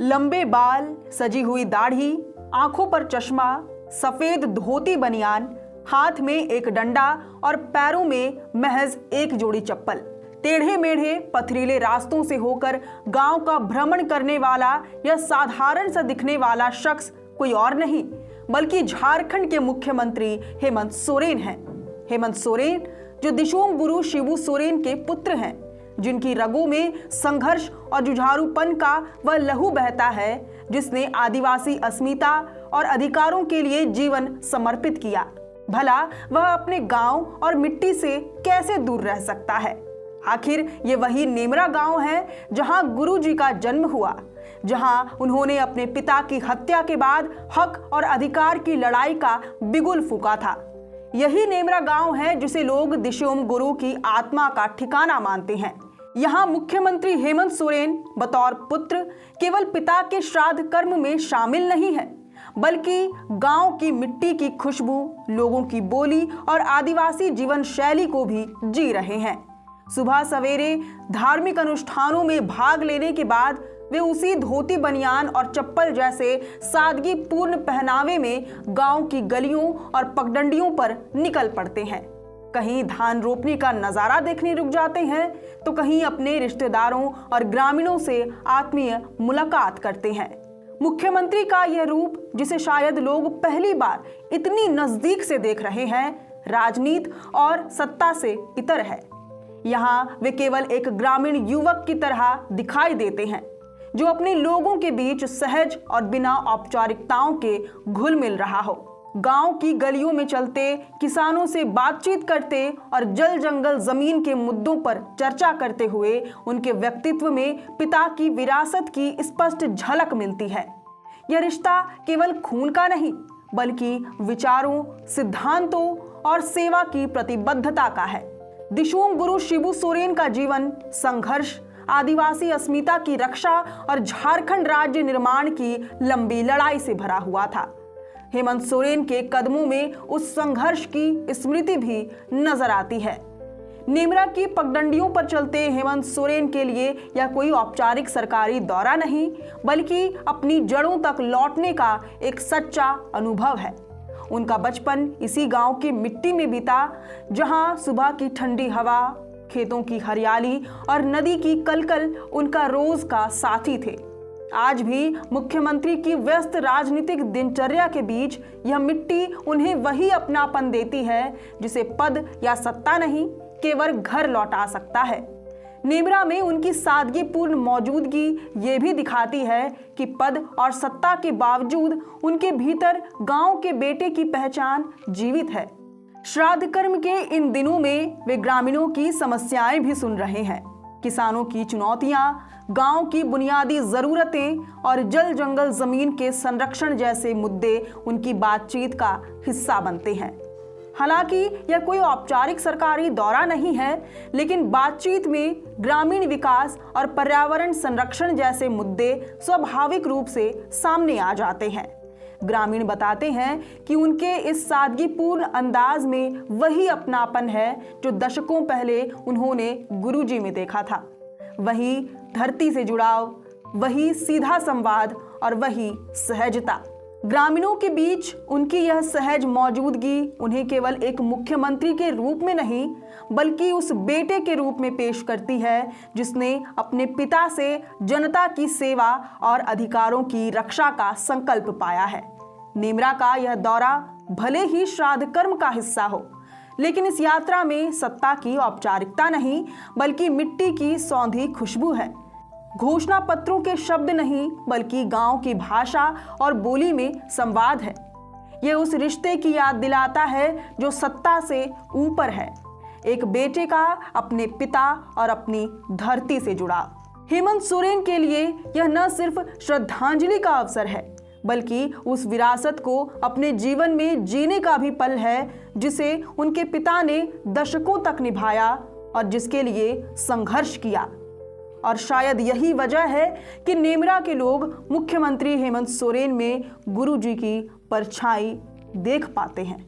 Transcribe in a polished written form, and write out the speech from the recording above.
लंबे बाल, सजी हुई दाढ़ी, आंखों पर चश्मा, सफेद धोती बनियान, हाथ में एक डंडा और पैरों में महज एक जोड़ी चप्पल। टेढ़े मेढ़े पथरीले रास्तों से होकर गांव का भ्रमण करने वाला यह साधारण सा दिखने वाला शख्स कोई और नहीं बल्कि झारखंड के मुख्यमंत्री हेमंत सोरेन हैं। हेमंत सोरेन जो दिशोम गुरु शिबू सोरेन के पुत्र हैं, जिनकी रगों में संघर्ष और जुझारूपन का वह लहू बहता है जिसने आदिवासी अस्मिता और अधिकारों के लिए जीवन समर्पित किया। भला वह अपने गांव और मिट्टी से कैसे दूर रह सकता है? आखिर ये वही नेमरा गांव है जहां गुरुजी का जन्म हुआ, जहां उन्होंने अपने पिता की हत्या के बाद हक और अधिकार की लड़ाई का बिगुल फूंका था। यही नेमरा गांव है जिसे लोग दिशोम गुरु की आत्मा का ठिकाना मानते हैं। यहाँ मुख्यमंत्री हेमंत सोरेन बतौर पुत्र केवल पिता के श्राद्ध कर्म में शामिल नहीं है, बल्कि गांव की मिट्टी की खुशबू, लोगों की बोली और आदिवासी जीवन शैली को भी जी रहे हैं। सुबह सवेरे धार्मिक अनुष्ठानों में भाग लेने के बाद वे उसी धोती बनियान और चप्पल जैसे सादगी पूर्ण पहनावे में गांव की गलियों और पगडंडियों पर निकल पड़ते हैं। कहीं धान रोपने का नजारा देखने रुक जाते हैं तो कहीं अपने रिश्तेदारों और ग्रामीणों से आत्मीय मुलाकात करते हैं। मुख्यमंत्री का यह रूप, जिसे शायद लोग पहली बार इतनी नजदीक से देख रहे हैं, राजनीति और सत्ता से इतर है। यहाँ वे केवल एक ग्रामीण युवक की तरह दिखाई देते हैं जो अपने लोगों के बीच सहज और बिना औपचारिकताओं के घुल मिल रहा हो। गांव की गलियों में चलते, किसानों से बातचीत करते और जल जंगल जमीन के मुद्दों पर चर्चा करते हुए उनके व्यक्तित्व में पिता की विरासत की स्पष्ट झलक मिलती है। यह रिश्ता केवल खून का नहीं बल्कि विचारों, सिद्धांतों और सेवा की प्रतिबद्धता का है। दिशोम गुरु शिबू सोरेन का जीवन संघर्ष, आदिवासी अस्मिता की रक्षा और झारखंड राज्य निर्माण की लंबी लड़ाई से भरा हुआ था। हेमंत सोरेन के कदमों में उस संघर्ष की स्मृति भी नजर आती है। नेमरा की पगडंडियों पर चलते हेमंत सोरेन के लिए यह कोई औपचारिक सरकारी दौरा नहीं बल्कि अपनी जड़ों तक लौटने का एक सच्चा अनुभव है। उनका बचपन इसी गांव की मिट्टी में बीता, जहां सुबह की ठंडी हवा, खेतों की हरियाली और नदी की कलकल उनका रोज का साथी थे। आज भी मुख्यमंत्री की व्यस्त राजनीतिक दिनचर्या के बीच यह मिट्टी उन्हें वही अपनापन देती है जिसे पद या सत्ता नहीं, केवल घर लौटा सकता है। नेमरा में उनकी सादगीपूर्ण मौजूदगी ये भी दिखाती है कि पद और सत्ता के बावजूद उनके भीतर गांव के बेटे की पहचान जीवित है। श्राद्ध कर्म के इन दिनों में वे ग्रामीणों की समस्याएं भी सुन रहे हैं। किसानों की चुनौतियां, गांव की बुनियादी जरूरतें और जल जंगल जमीन के संरक्षण जैसे मुद्दे उनकी बातचीत का हिस्सा बनते हैं। हालांकि यह कोई औपचारिक सरकारी दौरा नहीं है, लेकिन बातचीत में ग्रामीण विकास और पर्यावरण संरक्षण जैसे मुद्दे स्वाभाविक रूप से सामने आ जाते हैं। ग्रामीण बताते हैं कि उनके इस सादगीपूर्ण अंदाज में वही अपनापन है जो दशकों पहले उन्होंने गुरुजी में देखा था। वही धरती से जुड़ाव, वही सीधा संवाद और वही सहजता। ग्रामीणों के बीच उनकी यह सहज मौजूदगी उन्हें केवल एक मुख्यमंत्री के रूप में नहीं बल्कि उस बेटे के रूप में पेश करती है जिसने अपने पिता से जनता की सेवा और अधिकारों की रक्षा का संकल्प पाया है। नेमरा का यह दौरा भले ही श्राद्ध कर्म का हिस्सा हो, लेकिन इस यात्रा में सत्ता की औपचारिकता नहीं बल्कि मिट्टी की सौंधी खुशबू है। घोषणा पत्रों के शब्द नहीं बल्कि गांव की भाषा और बोली में संवाद है। यह उस रिश्ते की याद दिलाता है जो सत्ता से ऊपर है, एक बेटे का अपने पिता और अपनी धरती से जुड़ा। हेमंत सोरेन के लिए यह न सिर्फ श्रद्धांजलि का अवसर है बल्कि उस विरासत को अपने जीवन में जीने का भी पल है जिसे उनके पिता ने दशकों तक निभाया और जिसके लिए संघर्ष किया। और शायद यही वजह है कि नेमरा के लोग मुख्यमंत्री हेमंत सोरेन में गुरुजी की परछाई देख पाते हैं।